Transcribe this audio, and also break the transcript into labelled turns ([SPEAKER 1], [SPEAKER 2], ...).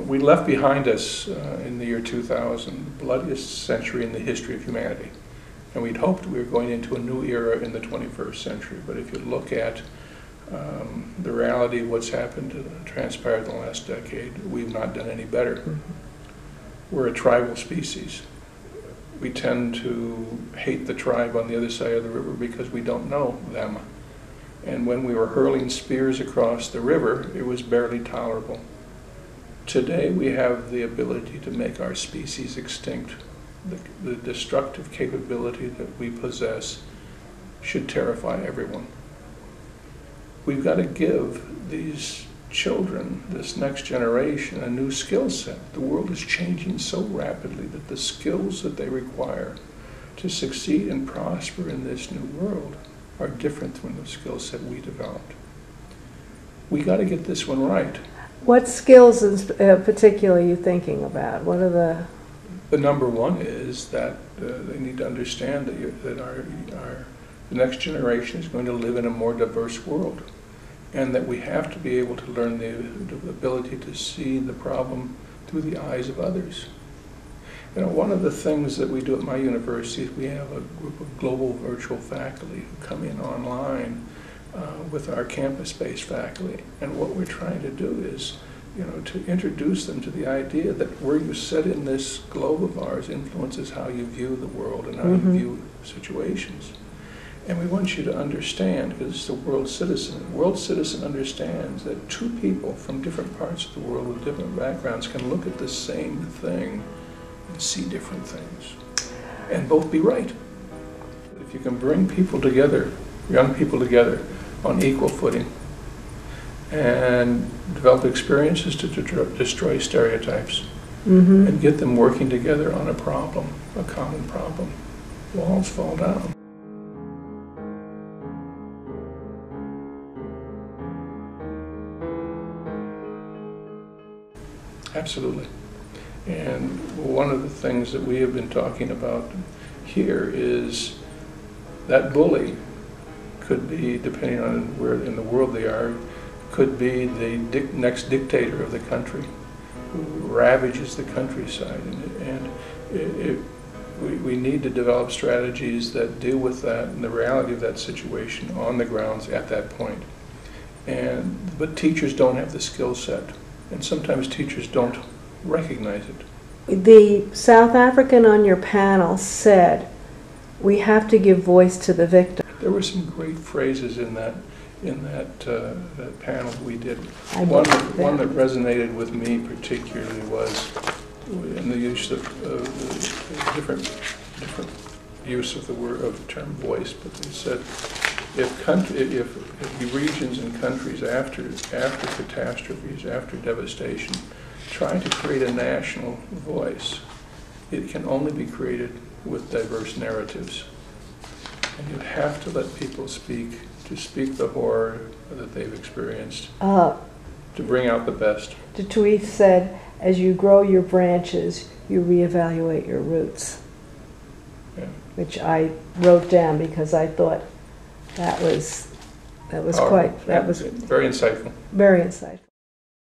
[SPEAKER 1] We left behind us in the year 2000 the bloodiest century in the history of humanity. And we'd hoped we were going into a new era in the 21st century. But if you look at the reality of what's happened, transpired in the last decade, we've not done any better. Mm-hmm. We're a tribal species. We tend to hate the tribe on the other side of the river because we don't know them. And when we were hurling spears across the river, it was barely tolerable. Today we have the ability to make our species extinct. The destructive capability that we possess should terrify everyone. We've got to give these children, this next generation, a new skill set. The world is changing so rapidly that the skills that they require to succeed and prosper in this new world are different from the skill set we developed. We got to get this one right.
[SPEAKER 2] What skills in particular are you thinking about? What are the...
[SPEAKER 1] The number one is that they need to understand that the next generation is going to live in a more diverse world, and that we have to be able to learn the ability to see the problem through the eyes of others. You know, one of the things that we do at my university is we have a group of global virtual faculty who come in online with our campus-based faculty, and what we're trying to do is, you know, to introduce them to the idea that where you sit in this globe of ours influences how you view the world and how you view situations. And we want you to understand, because it's the world citizen. The world citizen understands that two people from different parts of the world with different backgrounds can look at the same thing and see different things, and both be right. If you can bring people together, young people together, on equal footing, and develop experiences to destroy stereotypes, and get them working together on a problem, a common problem, walls fall down. Absolutely. And one of the things that we have been talking about here is that bully could be, depending on where in the world they are, could be the next dictator of the country who ravages the countryside. And we need to develop strategies that deal with that and the reality of that situation on the grounds at that point. But teachers don't have the skill set, and sometimes teachers don't recognize it.
[SPEAKER 2] The South African on your panel said, "We have to give voice to the victim."
[SPEAKER 1] There were some great phrases in that panel we did. One that resonated with me particularly was in the use of different use of the term voice. But they said if regions and countries after catastrophes, after devastation, try to create a national voice, it can only be created with diverse narratives. And you have to let people speak, to speak the horror that they've experienced, to bring out the best.
[SPEAKER 2] The tweet said, "As you grow your branches, you reevaluate your roots."
[SPEAKER 1] Yeah.
[SPEAKER 2] Which I wrote down because I thought that was very insightful.
[SPEAKER 1] Very insightful.